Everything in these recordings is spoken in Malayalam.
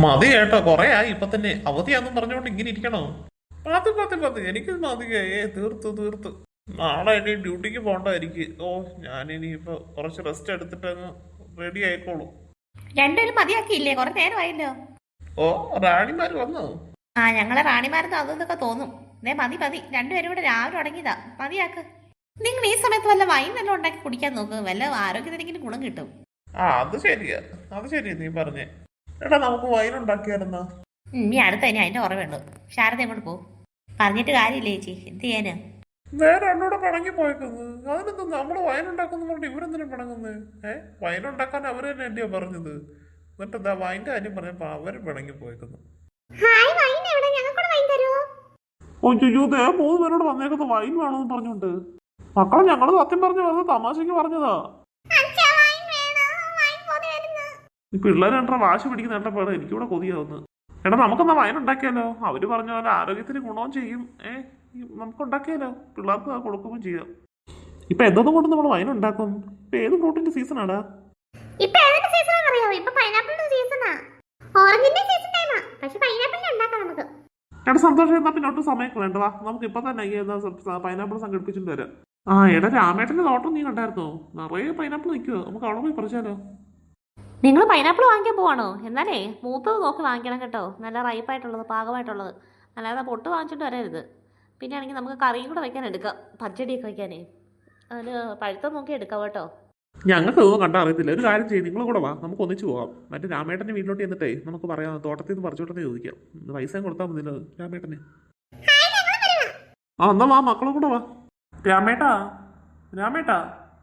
മതി കേട്ടോ, കൊറേ ആയി ഇപ്പൊ തന്നെ അവധിയാന്നും പറഞ്ഞുകൊണ്ട് ഇങ്ങനെ ഇരിക്കണോ? പതി പതി പതി എനിക്ക് മതിയേ, തീർത്തു തീർത്തു. നാളെ ഇനി ഡ്യൂട്ടിക്ക് പോണ്ട എനിക്ക്. ഓ, ഞാനിനി ഇപ്പൊ കുറച്ച് റെസ്റ്റ് എടുത്തിട്ട് അങ്ങ് റെഡി ആയിക്കോളൂ. രണ്ടുപേരും മതിയാക്കിയില്ലേ? കുറെ നേരമായല്ലോ. ഓ, റാണിമാര് വന്നോ? ആ, ഞങ്ങളെ റാണിമാരെന്ന് അതൊക്കെ തോന്നും. മതി മതി, രണ്ടുപേരും ഇവിടെ രാവിലെ തുടങ്ങിയതാ. മതിയാക്ക്. നിങ്ങൾ ഈ സമയത്ത് വല്ല വൈൻ വല്ലതും ഉണ്ടാക്കി കുടിക്കാൻ നോക്ക്, വല്ല ആരോഗ്യത്തിനെങ്കിലും ഗുണം കിട്ടും. ആ, അത് ശരിയാ, അത് ശരിയാ നീ പറഞ്ഞേ. എടാ, നമുക്ക് വൈൻ ഉണ്ടാക്കിയായിരുന്നാ? ഈ അടുത്ത തന്നെ അതിന്റെ കുറവുണ്ട്. ശാരദ എങ്ങോട്ട് പോകും? പറഞ്ഞിട്ട് കാര്യമില്ല ചേച്ചി, എന്ത് ചെയ്യാനാ? വേറെ എന്നോട് പിണങ്ങി പോയേക്കുന്നത്. അതിനെന്താ നമ്മള് വൈൻ ഉണ്ടാക്കുന്ന പറഞ്ഞിട്ട് ഇവരെന്തിനും പിണങ്ങുന്നത്? വൈൻ ഉണ്ടാക്കാൻ അവര് തന്നെ എന്റെയോ പറഞ്ഞത്. എന്നിട്ട് എന്താ വൈൻ്റെ കാര്യം പറഞ്ഞപ്പോ അവര് പിണങ്ങി പോയേക്കുന്നു. അയ്യോ, ദേ 3 പേരോട് വന്നേക്കുന്നത് വൈൻ വേണമെന്ന് പറഞ്ഞോണ്ട്. മക്കളെ, ഞങ്ങള് സത്യം പറഞ്ഞു വെറുതെ തമാശക്ക് പറഞ്ഞതാ. ഈ പിള്ളേർ കണ്ടാ വാശി പിടിക്കുന്ന കണ്ടപ്പോഴാണ് എനിക്കിവിടെ കൊതിയാവുന്നത്. എടാ, നമുക്കെന്നാ വൈൻ ഉണ്ടാക്കിയാലോ? അവര് പറഞ്ഞ പോലെ ആരോഗ്യത്തിന് ഗുണവും ചെയ്യും. നമുക്ക് ഉണ്ടാക്കിയാലോ? പിള്ളേർക്ക് അത് കൊടുക്കുകയും ചെയ്യാം. ഇപ്പൊ എന്തൊന്നും കൊണ്ട് നമ്മൾ വൈൻ ഉണ്ടാക്കും? ഇപ്പൊ ഏത് ഫ്രൂട്ടിന്റെ സീസണാടാ? എടാ സന്തോഷം, എന്നാ പിന്നെ ഒട്ടും സമയം കളയണ്ടവാ, നമുക്ക് ഇപ്പൊ തന്നെ പൈനാപ്പിൾ സംഘടിപ്പിച്ചിട്ട് വരാം. ആ, എടാ രാമേട്ടന്റെ തോട്ടം നീ കണ്ടായിരുന്നോ? നിറയെ പൈനാപ്പിൾ നിൽക്കുവോ, നമുക്ക് അവിടെ പോയി പറിച്ചാലോ? നിങ്ങൾ പൈനാപ്പിൾ വാങ്ങിക്കാൻ പോവാണോ? എന്നാലേ മൂത്തത് നോക്കി വാങ്ങിക്കണം കേട്ടോ, നല്ല റൈപ്പായിട്ടുള്ളത്, പാകമായിട്ടുള്ളത്. അല്ലാതെ പൊട്ട് വാങ്ങിച്ചിട്ട് വരരുത്. പിന്നെ ആണെങ്കിൽ നമുക്ക് കറിയും കൂടെ വെക്കാൻ എടുക്കാം, പച്ചടിയൊക്കെ വെക്കാനേ. അതിന് പഴുത്തം നോക്കി എടുക്കാം കേട്ടോ. ഞങ്ങൾക്ക് ഇതൊന്നും കണ്ടാ അറിയത്തില്ല. ഒരു കാര്യം ചെയ്യും, നിങ്ങളും കൂടെ വാ, നമുക്ക് ഒന്നിച്ച് പോവാം. മറ്റേ രാമേട്ടന്റെ വീട്ടിലോട്ട് ചെന്നിട്ടേ നമുക്ക് പറയാം, തോട്ടത്തിൽ നിന്ന് പറിച്ചോട്ടെന്ന് ചോദിക്കാം. പൈസ കൊടുത്താൽ മതിയല്ലോ രാമേട്ടന്. ആ, എന്നാ വാ, മക്കളും കൂടെ വാ. രാമേട്ടാ, രാമേട്ടാ,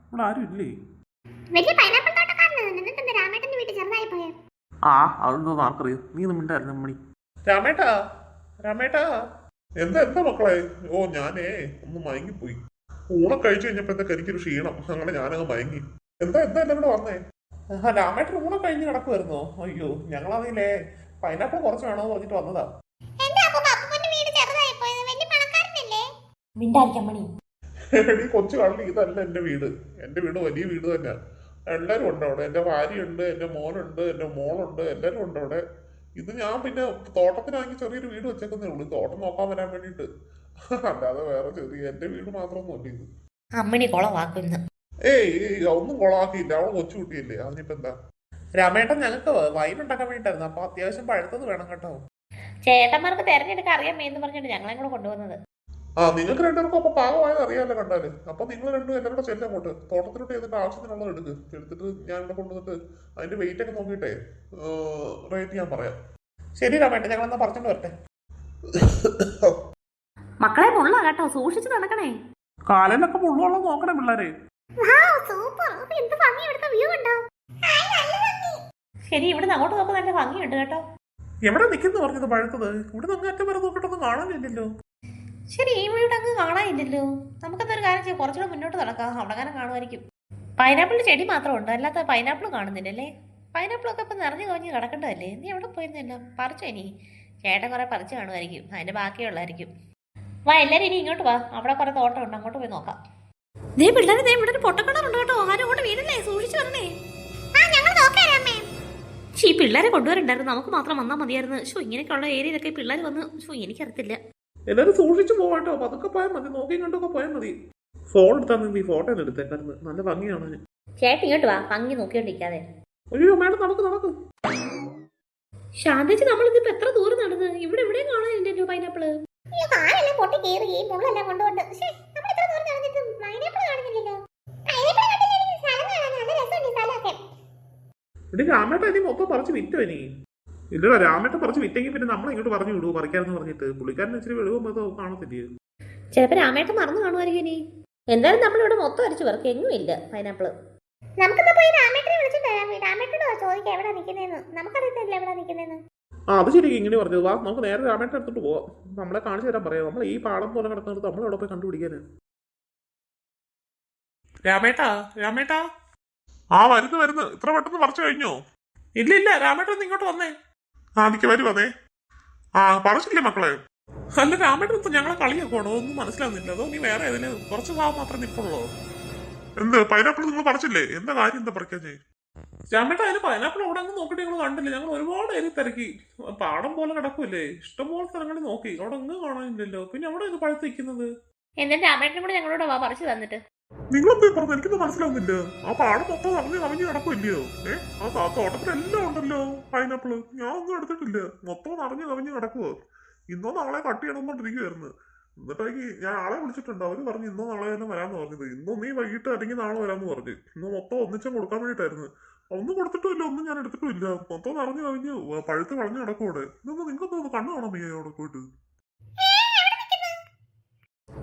ഇവിടെ ആരും ഇല്ലേ? ആ, അതെന്തോ ആർക്കറിയോ, നീ ഒന്നും മിണ്ടായിരുന്നു മണി. രാമേട്ടാ, രാമേട്ടാ. എന്താ എന്താ മക്കളെ? ഓ, ഞാനേ ഒന്ന് മയങ്ങിപ്പോയി. ഊണം കഴിച്ചു കഴിഞ്ഞപ്പോഴത്തേക്ക് എനിക്കൊരു ക്ഷീണം, അങ്ങനെ ഞാനങ്ങ് മയങ്ങി. എന്താ എന്താ എന്നെ കൂടെ വന്നേ? രാമേട്ടൻ ഊണം കഴിഞ്ഞ് കിടക്കുമായിരുന്നോ? അയ്യോ, ഞങ്ങളതിലേ പൈനാപ്പിൾ കുറച്ച് വേണമെന്ന് പറഞ്ഞിട്ട് വന്നതാ. എടി കൊച്ചു കള്ളി, ഇതല്ല എന്റെ വീട്. എന്റെ വീട് വലിയ വീട് തന്നെയാ. എല്ലാരും ഉണ്ട് അവിടെ. എന്റെ ഭാര്യയുണ്ട്, എന്റെ മോനുണ്ട്, എന്റെ മോളുണ്ട്, എല്ലാരും ഉണ്ട് അവിടെ. ഇത് ഞാൻ പിന്നെ തോട്ടത്തിനാണെങ്കിൽ ചെറിയൊരു വീട് വെച്ചേക്കുന്നേ ഉള്ളൂ, തോട്ടം നോക്കാൻ വരാൻ വേണ്ടിട്ട്. അല്ലാതെ വേറെ ചെറിയ എന്റെ വീട് മാത്രമൊന്നുമല്ല ഇത്. അമ്മണി കൊളവാക്കുന്നു. ഏയ്, ഒന്നും കൊളാക്കിയില്ല, അവള് കൊച്ചു കുട്ടിയല്ലേ, അതിനിപ്പോ എന്താ. രാമേട്ടൻ ഞങ്ങൾക്ക് വൈൻ ഉണ്ടാക്കാൻ വേണ്ടിട്ടായിരുന്നു, അപ്പൊ അത്യാവശ്യം പഴുത്തത് വേണം കേട്ടോ. ചേട്ടന്മാർക്ക് തെരഞ്ഞെടുക്കാൻ അറിയാമേന്ന് പറഞ്ഞിട്ട് ഞങ്ങളെ കൂടെ കൊണ്ടുവന്നത്. ആ, നിങ്ങൾക്ക് രണ്ടുപേർക്കും അപ്പൊ പാകമായത് അറിയാമല്ലോ കണ്ടാല്. അപ്പൊ നിങ്ങൾ രണ്ടും എന്നെ കൂടെ ചെല്ലാം അങ്ങോട്ട്, തോട്ടത്തിലോട്ട് ചെയ്തിട്ട് ആവശ്യത്തിനുള്ളത് എടുത്തിട്ട് ഞാൻ ഇവിടെ കൊണ്ടുവന്നിട്ട് അതിന്റെ വെയിറ്റ് ഒക്കെ നോക്കിയിട്ടേ റേറ്റ് ഞാൻ പറയാം. ശരി രാമേട്ടൻ, ഞങ്ങൾ എന്നാ പറഞ്ഞോണ്ട് വരട്ടെ. മക്കളെ മുള്ള കേട്ടോ, സൂക്ഷിച്ച് നടക്കണേ. കാലിലൊക്കെ മുള്ളുവെള്ളം നോക്കണേ പിള്ളേരെ. ശരി, ഇവിടുന്ന് അങ്ങോട്ട് നോക്കാൻ നല്ല ഭംഗിയുണ്ട് കേട്ടോ. എവിടെ നിൽക്കുന്നു പറഞ്ഞത് പഴുത്തത്? ഇവിടെ നിന്ന് അറ്റം വരെ നോക്കിട്ടൊന്നും കാണാനില്ലല്ലോ. ശരി, ഈ വീട് അങ്ങ് കാണാനില്ലല്ലോ. നമുക്കെന്തൊരു കാര്യം ചെയ്യാം, കുറച്ചുകൂടെ മുന്നോട്ട് നടക്കാം, അവിടെ കാലം കാണുമായിരിക്കും. പൈനാപ്പിൾ ചെടി മാത്രമുണ്ട്, അല്ലാത്ത പൈനാപ്പിൾ കാണുന്നില്ലല്ലേ? പൈനാപ്പിളൊക്കെ ഇപ്പം നിറഞ്ഞു കവിഞ്ഞ് കിടക്കേണ്ടതല്ലേ? നീ എവിടെ പോയിരുന്നല്ലോ? പറിച്ചോ ഇനി? ചേട്ടൻ കുറെ പറിച്ച് കാണുമായിരിക്കും, അതിന്റെ ബാക്കിയുള്ളായിരിക്കും. വാ, എല്ലാരും ഇനി ഇങ്ങോട്ട് വാ, അവിടെ കുറെ തോട്ടമുണ്ട്, അങ്ങോട്ട് പോയി നോക്കാം. പിള്ളേരെ ഇവിടെ പൊട്ടക്കിണറുണ്ട് കേട്ടോ, ആരും അങ്ങോട്ട് വീടല്ലേ, സൂക്ഷിച്ചു വരണേ. ഈ പിള്ളേരെ കൊണ്ടുവരണ്ടായിരുന്നു, നമുക്ക് മാത്രം വന്നാൽ മതിയായിരുന്നു. ഇങ്ങനെയൊക്കെയുള്ള ഏരിയയിലൊക്കെ പിള്ളേർ വന്ന് എനിക്കറിയത്തില്ല. എല്ലാരും സൂക്ഷിച്ചു പോവാട്ടോ, പതുക്കെ പോയാൽ മതി, നോക്കി കണ്ടൊക്കെ പോയാൽ മതി. ഫോൺ എടുത്താൽ നീ ഫോട്ടോ ഒന്ന് എടുത്തേക്കായിരുന്നു, നല്ല ഭംഗിയാണ്. ചേട്ടൻ ഇങ്ങോട്ട് വാ, ഭംഗി നോക്കിയോണ്ടിരിക്കാതെ. അയ്യോ മേഡം, നടക്ക് നടക്ക്. ശാന്തിച്ച്, നമ്മളിതിപ്പോ എത്ര ദൂരം നടന്ന്, ഇവിടെ എവിടെയും കാണാനില്ലല്ലോ പൈനാപ്പിള്. എടി രാമേട്ട, ഇനി മൊത്തം പറിച്ച് വിറ്റോ ഇനി? ഇല്ലടാ, രാമേട്ട പറിച്ച് വിറ്റെങ്കിൽ പിന്നെ നമ്മൾ ഇങ്ങോട്ട് പറഞ്ഞു വിടുവോ പറിക്കാരെന്ന് പറഞ്ഞിട്ട്? പുള്ളിക്കാരൻ ഇച്ചിരി വെളിവുമ്പോ കാണത്തില്ലേ? ചിലപ്പോ രാമേട്ടൻ മറന്നു കാണുമായിരിക്കും. ഇനി എന്തായാലും നമ്മളിവിടെ മൊത്തം അരിച്ചു പറക്കും, എങ്ങും ഇല്ല പൈനാപ്പിള്. ആ, അത് ശരി, ഇങ്ങനെ പറഞ്ഞത്. വാ, നമുക്ക് നേരെ രാമേട്ടൻ എടുത്തിട്ട് പോവാം. നമ്മളെ കാണിച്ചു തരാൻ പറയാം. നമ്മൾ ഈ പാടം പോലെ കിടക്കുന്നത് നമ്മൾ അവിടെ പോയി കണ്ടുപിടിക്കാന്. രാമേട്ടാ, രാമേട്ടാ. ആ, വരുന്നു. ഇത്ര പെട്ടെന്ന് പറിച്ചു കഴിഞ്ഞോ? ഇല്ല, രാമേട്ടൻ ഇങ്ങോട്ട് വന്നേ. ആ, എനിക്ക് വന്നേ. ആ, പറിച്ചില്ലേ മക്കളെ? അല്ല രാമേട്ടൻ ഇപ്പൊ ഞങ്ങളെ കളിയാക്കണോ? ഒന്നും മനസ്സിലാവുന്നില്ല. അതോ നീ വേറെ ഏതിന് കുറച്ച് ഭാവം മാത്രമേ നിൽക്കുള്ളൂ? എന്ത് പൈനാപ്പിൾ നിങ്ങൾ പറിച്ചില്ലേ? എന്താ കാര്യം, എന്താ പറിക്കാൻ ചെയ്യും? രാമേട്ടാ അതിന് പൈനാപ്പിൾ അവിടെ അങ്ങ് നോക്കിയിട്ട് ഞങ്ങൾ കണ്ടില്ല. ഞങ്ങൾ ഒരുപാട് ഏരി തിരക്കി. പാടം പോലെ കിടക്കൂല്ലേ, ഇഷ്ടംപോലെ സ്ഥലങ്ങളിൽ നോക്കി, അവിടെ അങ്ങ് കാണാനില്ലല്ലോ. പിന്നെ അവിടെ ഇത് പഴുത്ത് നിൽക്കുന്നത്. എന്നിട്ട് രാമേട്ടനും കൂടെ ഞങ്ങളോട് വാ പറിച്ചു തന്നിട്ട്. നിങ്ങളെന്തേ പറഞ്ഞു? എനിക്കൊന്നും മനസ്സിലാവുന്നില്ല. ആ പാടം മൊത്തം നിറഞ്ഞു കിടക്കില്ലയോ? ആ തോട്ടത്തിലെല്ലാം ഉണ്ടല്ലോ പൈനാപ്പിള്. ഞാൻ ഒന്നും എടുത്തിട്ടില്ല. മൊത്തം നിറഞ്ഞു കിടക്കുവോ? ഇന്നോ നാളെ കട്ട് ചെയ്യണമെന്നോണ്ടിരിക്കുവായിരുന്നു. എന്നിട്ടേക്ക് ഞാൻ ആളെ വിളിച്ചിട്ടുണ്ട്. അവര് പറഞ്ഞു ഇന്നോ നാളെ തന്നെ വരാന്ന് പറഞ്ഞത്. ഇന്നോ നീ വൈകിട്ട് അല്ലെങ്കിൽ നാളെ വരാന്ന് പറഞ്ഞു. ഇന്ന് മൊത്തം ഒന്നിച്ചും കൊടുക്കാൻ വേണ്ടിട്ടായിരുന്നു. ഒന്നും കൊടുത്തിട്ടുമില്ല, ഒന്നും ഞാൻ എടുത്തിട്ടുമില്ല. മൊത്തം നിറഞ്ഞു പഴുത്ത് കളഞ്ഞു കിടക്കൂടെ. ഇതൊന്നും നിങ്ങൾക്ക് കണ്ണു കാണാൻ വയ്യ അവിടെ പോയിട്ട്.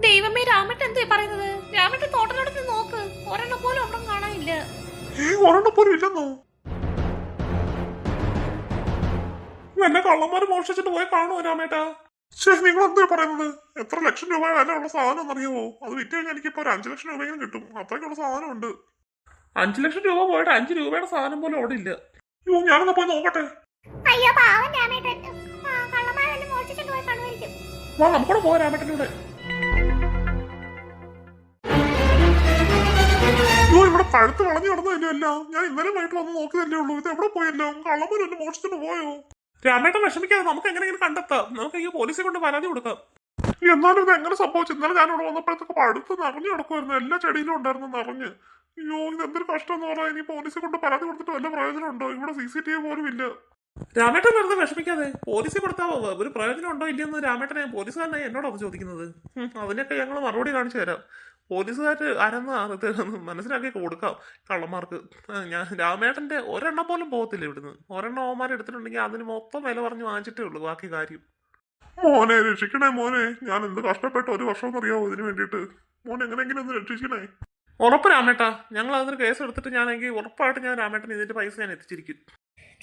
ദൈവമേ, രാമേട്ടൻ എന്തേ പറയുന്നത്? രാമേട്ടൻ തോട്ടത്തിലോട്ട് നോക്ക്, ഒരെണ്ണം പോലും അവിടെ കാണാനില്ല. ഒരെണ്ണം പോലും ഇല്ലെന്നോ? എന്നെ കള്ളന്മാര് മോഷിച്ചിട്ട് പോയി കാണുമോ രാമേട്ടാ? നിങ്ങൾ എന്താ പറയുന്നത്? എത്ര ലക്ഷം രൂപ വിലയുള്ള സാധനം അറിയുമോ? അത് വിറ്റ് കഴിഞ്ഞാൽ എനിക്കിപ്പോ ഒരു 5 ലക്ഷം രൂപയെങ്കിലും കിട്ടും. അത്രയ്ക്കുള്ള സാധനം ഉണ്ട്. 5 ലക്ഷം രൂപ പോയിട്ട് 5 രൂപയുടെ സാധനം പോലും അവിടെ ഇല്ല. അയ്യോ, ഞാനൊന്ന് പോയി നോക്കട്ടെ. അയ്യോ പാവം രാമേട്ടൻ, കള്ളന്മാരെല്ലാം മോഷിച്ചിട്ട് പോയി കാണുമായിരിക്കും. വാ നമുക്കൂടെ പോവാ രാമേട്ടനൂടെ. അയ്യോ, ഇവിടെ പഴുത്ത് കളഞ്ഞു കിടന്നതല്ലേ എല്ലാം. ഞാൻ ഇന്നലെ വൈകിട്ട് വന്ന് നോക്കിയതല്ലേ ഉള്ളൂ. ഇത് എവിടെ പോയല്ലോ? കള്ളന്മാർ എന്നെ മോഷിച്ചിട്ട് പോയോ? രാമേട്ടൻ വിഷമിക്കാതെ, നമുക്ക് എങ്ങനെയെങ്കിലും കണ്ടെത്താം. നമുക്ക് ഈ പോലീസിൽ കൊണ്ട് പരാതി കൊടുക്കാം. എന്നാലും ഇത് എങ്ങനെ സംഭവിച്ചു? ഇന്നലെ ഞാൻ ഇവിടെ വന്നപ്പോഴത്തേക്ക് പഴുത്ത് നിറഞ്ഞു കിടക്കുമായിരുന്നു. എല്ലാ ചെടിയിലും ഉണ്ടായിരുന്നു നിറഞ്ഞ്. അയ്യോ, ഇതെന്തൊരു കഷ്ടം എന്ന് പറഞ്ഞാൽ ഇനി പോലീസിൽ കൊണ്ട് പരാതി കൊടുത്തിട്ട് വല്ല പ്രയോജനം ഉണ്ടോ? ഇവിടെ CCTV പോലും ഇല്ല. രാമേട്ടൻ വെറുതെ വിഷമിക്കാതെ, പോലീസിൽ കൊടുത്താൽ ഒരു പ്രയോജനം ഉണ്ടോ ഇല്ലെന്ന് രാമേട്ടനെ പോലീസുകാരനായി എന്നോടാണ് ചോദിക്കുന്നത്. അതിനൊക്കെ ഞങ്ങൾ മറുപടി കാണിച്ചു തരാം. പോലീസുകാർ ആരെന്ന് മനസ്സിലാക്കി കൊടുക്കാം കള്ളന്മാർക്ക്. ഞാൻ രാമേട്ടന്റെ ഒരെണ്ണം പോലും പോകത്തില്ല ഇവിടുന്ന്. ഒരെണ്ണം ഓമാരെ എടുത്തിട്ടുണ്ടെങ്കിൽ അതിന് മൊത്തം വില പറഞ്ഞ് വാങ്ങിച്ചിട്ടേ ഉള്ളൂ ബാക്കി കാര്യം. മോനെ രക്ഷിക്കണേ മോനെ. ഞാൻ എന്ത് കഷ്ടപ്പെട്ട് ഒരു വർഷം അറിയാവോ ഇതിന് വേണ്ടിയിട്ട്. മോൻ എങ്ങനെയെങ്കിലും ഒന്ന് രക്ഷിക്കണേ. ഉറപ്പ് രാമേട്ടാ, ഞങ്ങൾ അതിന് കേസ് എടുത്തിട്ട് ഞാനെങ്കിൽ ഉറപ്പായിട്ട് ഞാൻ രാമേട്ടൻ ഇതിന്റെ പൈസ ഞാൻ എത്തിച്ചിരിക്കും.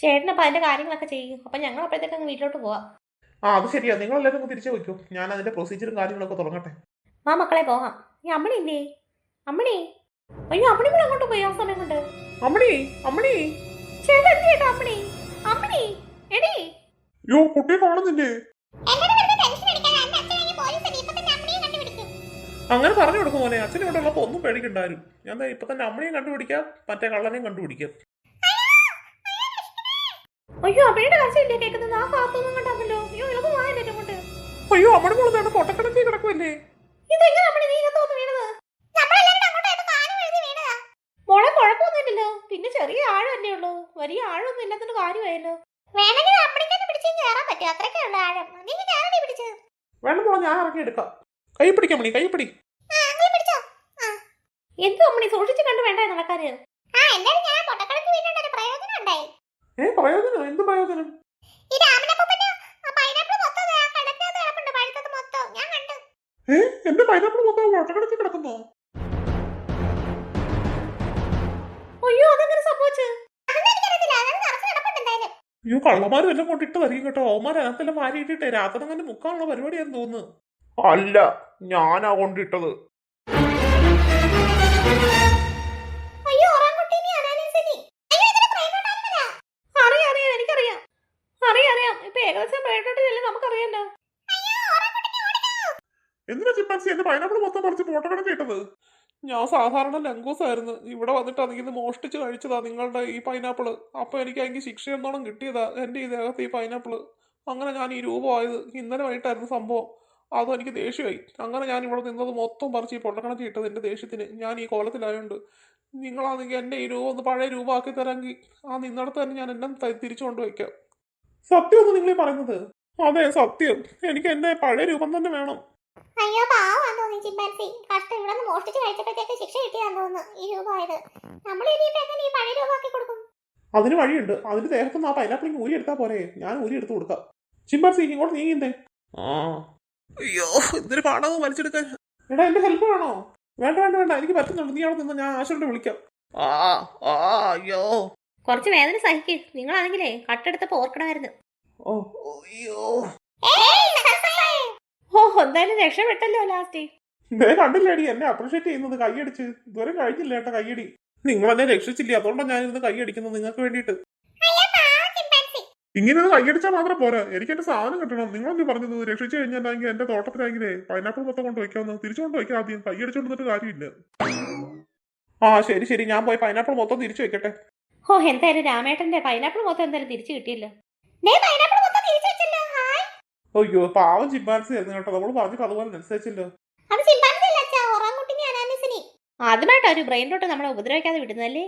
ചേട്ടനപ്പം അതിന്റെ കാര്യങ്ങളൊക്കെ ചെയ്യും. അപ്പൊ ഞങ്ങൾ അപ്പോഴത്തേക്ക് അങ്ങ് വീട്ടിലോട്ട് പോവാം. അത് ശരിയാ, നിങ്ങൾ എല്ലാവരും തിരിച്ചു വയ്ക്കും. ഞാൻ അതിന്റെ പ്രൊസീജിയറും കാര്യങ്ങളൊക്കെ തുടങ്ങട്ടെ. ആ മക്കളെ പോകാം. ഈ അമ്മണി ഇല്ലേ? അമ്മണി, അയ്യോ അമ്മണി കൂടെ അങ്ങോട്ട് പോയി ആ സമയം കൊണ്ട്. അമ്മണി, അമ്മണി, ചേട്ടാ എന്ത് ചേട്ടാ? അമ്മണി, അമ്മണി, എടി. യോ കുട്ടിയെ കാണുന്നില്ലേ? അങ്ങനെ പറഞ്ഞു കൊടുക്കും മോനെ. അച്ഛൻ ഇവിടെ ഉള്ളപ്പോ ഒന്നും പേടിക്കണ്ടാരും. ഞാൻ ഇപ്പൊ തന്നെ അമ്മനെയും കണ്ടുപിടിക്കാം, മറ്റേ കള്ളനെയും കണ്ടുപിടിക്കാം. അയ്യോ അമ്മയുടെ കരച്ചില്ലേ കേൾക്കുന്നത്? ആ ഭാഗത്തൊന്നും കണ്ടാന്നല്ലോ. അയ്യോ ഇളവ് വായല്ലേ അങ്ങോട്ട്. അയ്യോ അമ്മടെ മോള് പൊട്ടക്കിടത്തി കിടക്കുമല്ലേ? ഇതെങ്ങനെ അമ്മണി നീ ഇങ്ങോട്ട് വീണത്? മോളെ കുഴപ്പമൊന്നുമില്ലല്ലോ. പിന്നെ ചെറിയ ആഴമല്ലേ ഉള്ളൂ, വലിയ ആഴമൊന്നും ഇല്ലാത്തൊരു കാര്യമായല്ലോ. വേണമെങ്കിൽ അമ്മണിക്കന്നെ പിടിച്ച് കയറാൻ പറ്റും, അത്രയ്ക്കേ ഉള്ളൂ ആഴം. നീ ഞാനേ പിടിച്ചത്. വേണ്ട മോളെ, ഞാൻ ഇറക്കി എടുക്കാം. കൈ പിടിക്കാം മണി, കൈ പിടി. എന്തോ അമ്മണി സൂക്ഷിച്ച് കണ്ടു വേണ്ട നടക്കാര്. പ്രയോജനം? എന്ത് പ്രയോജനം? എന്റെ പൈനാപ്പിൾ മൊത്തം പൊട്ടക്കിടത്തി കിടക്കുന്നോ? അയ്യോ അതെങ്ങനെ സംഭവിച്ചു? അയ്യോ കള്ളന്മാരും എല്ലാം കൊണ്ടിട്ട് തരികയും കേട്ടോ. ഓമാർ അതിനകത്തെല്ലാം വാരി ഇട്ടിട്ടേ രാത്രി അങ്ങനെ മുക്കാനുള്ള പരിപാടിയാന്ന് തോന്നുന്നു. അല്ല, ഞാനാ കൊണ്ടിട്ടത്. നമുക്കറിയാലോ. എന്തിനാ ചിമ്പാൻസി എന്റെ പൈനാപ്പിൾ മൊത്തം പറിച്ച് പൊട്ടക്കിടത്തി ഇട്ടത്? ഞാൻ സാധാരണ ലങ്കോസ് ആയിരുന്നു. ഇവിടെ വന്നിട്ട് അതിൽ മോഷ്ടിച്ച് കഴിച്ചതാ നിങ്ങളുടെ ഈ പൈനാപ്പിള്. അപ്പൊ എനിക്ക് അതിന് ശിക്ഷ എന്നോണം കിട്ടിയതാ എന്റെ ഈ ദേഹത്ത് ഈ പൈനാപ്പിള്. അങ്ങനെ ഞാൻ ഈ രൂപമായത് ഇന്നലെ വൈകിട്ടായിരുന്നു സംഭവം. അതും എനിക്ക് ദേഷ്യമായി. അങ്ങനെ ഞാൻ ഇവിടെ നിന്നത് മൊത്തം പറിച്ച് ഈ പൊട്ടക്കിണറ്റി ഇട്ടത് എന്റെ ദേഷ്യത്തിന്. ഞാൻ ഈ കോലത്തിലായോണ്ട് നിങ്ങളാണെങ്കിൽ എന്റെ ഈ രൂപം ഒന്ന് പഴയ രൂപമാക്കി തരാമെങ്കിൽ ആ നിന്നിടത്ത് തന്നെ ഞാൻ എന്നെ തിരിച്ചു കൊണ്ടുവയ്ക്കാം. സത്യമൊന്നും നിങ്ങൾ പറയുന്നത്? അതെ സത്യം. എനിക്ക് എന്റെ പഴയ രൂപം തന്നെ വേണം. അയ്യോ പാവാന്ന് തോന്നി ചിമ്പാൻസി. കഷ്ടം, ഇവിടെ നിന്ന് മോഷ്ടിച്ച് കഴിച്ചപ്പോഴത്തേക്ക് ശിക്ഷ കിട്ടിയാന്ന് തോന്നുന്നു ഈ രൂപമായത്. നമ്മൾ ഇനിയിപ്പോ എങ്ങനെ ഈ പഴയ രൂപമാക്കി കൊടുക്കും? അതിന് വഴിയുണ്ട്. അതിന്റെ ദേഹത്തുനിന്ന് ആ പൈനാപ്പിളിങ് ഊരി എടുത്താൽ പോരെ? ഞാൻ ഊരി എടുത്ത് കൊടുക്കാം. ചിമ്പാൻസി ഇങ്ങോട്ട് നീങ്ങിന്തേ. അയ്യോ എന്തൊരു പാടാവും വലിച്ചെടുക്കാൻ. എടാ എന്റെ ഹെൽപ്പ് വേണോ? വേണ്ട വേണ്ട വേണ്ട, എനിക്ക് പറ്റുന്നുണ്ട്. നീ അവിടെ നിന്ന് ഞാൻ ആശുപത്രി വിളിക്കാം. അയ്യോ കുറച്ച് വേദന സഹിക്ക്. നിങ്ങളാണെങ്കിലേ കട്ടെടുത്തപ്പോ ഓർക്കണമായിരുന്നു. ഓ എന്തായാലും രക്ഷപ്പെട്ടല്ലോ ലാസ്റ്റ്. കണ്ടില്ലേടി എന്നെ അപ്രീഷിയേറ്റ് ചെയ്യുന്നത്? കൈയടിച്ച് ഇതുവരെ കഴിഞ്ഞില്ല ഏട്ടാ കൈയടി. നിങ്ങളെന്നെ രക്ഷിച്ചില്ലേ, അതുകൊണ്ടാണ് ഞാനിരുന്ന് കൈയടിക്കുന്നത് നിങ്ങൾക്ക് വേണ്ടിയിട്ട്. ഇങ്ങനെ കൈയടിച്ചാൽ മാത്രം പോരാ, എനിക്ക് എന്റെ സാധനം കിട്ടണം. നിങ്ങളെന്ത് പറഞ്ഞത്? രക്ഷിച്ചു കഴിഞ്ഞാൽ എന്റെ തോട്ടത്തിലാണെങ്കിലേ പൈനാപ്പിൾ മൊത്തം കൊണ്ട് വയ്ക്കാമെന്ന്. തിരിച്ചു കൊണ്ട് വയ്ക്കാം. ആദ്യം കൈയടിച്ചോണ്ടിട്ട് കാര്യമില്ല. ശരി ശരി, ഞാൻ പോയി പൈനാപ്പിൾ മൊത്തം തിരിച്ചു വെക്കട്ടെ. ഓ എന്തായാലും രാമേട്ടന്റെ പൈനാപ്പിൾ മൊത്തം എന്തായാലും തിരിച്ചു കിട്ടിയല്ലോ. അയ്യോ പാവം ചിമ്പാൻസി ആയിരുന്നു കേട്ടോ, നമ്മൾ പറഞ്ഞിട്ട് അതുപോലെ അനുസരിച്ചല്ലോ. ആദ്യമായിട്ടാ ഒരു ബ്രെയിൻ റോട്ട് നമ്മളെ ഉപദ്രവിക്കാതെ വിടുന്നല്ലേ.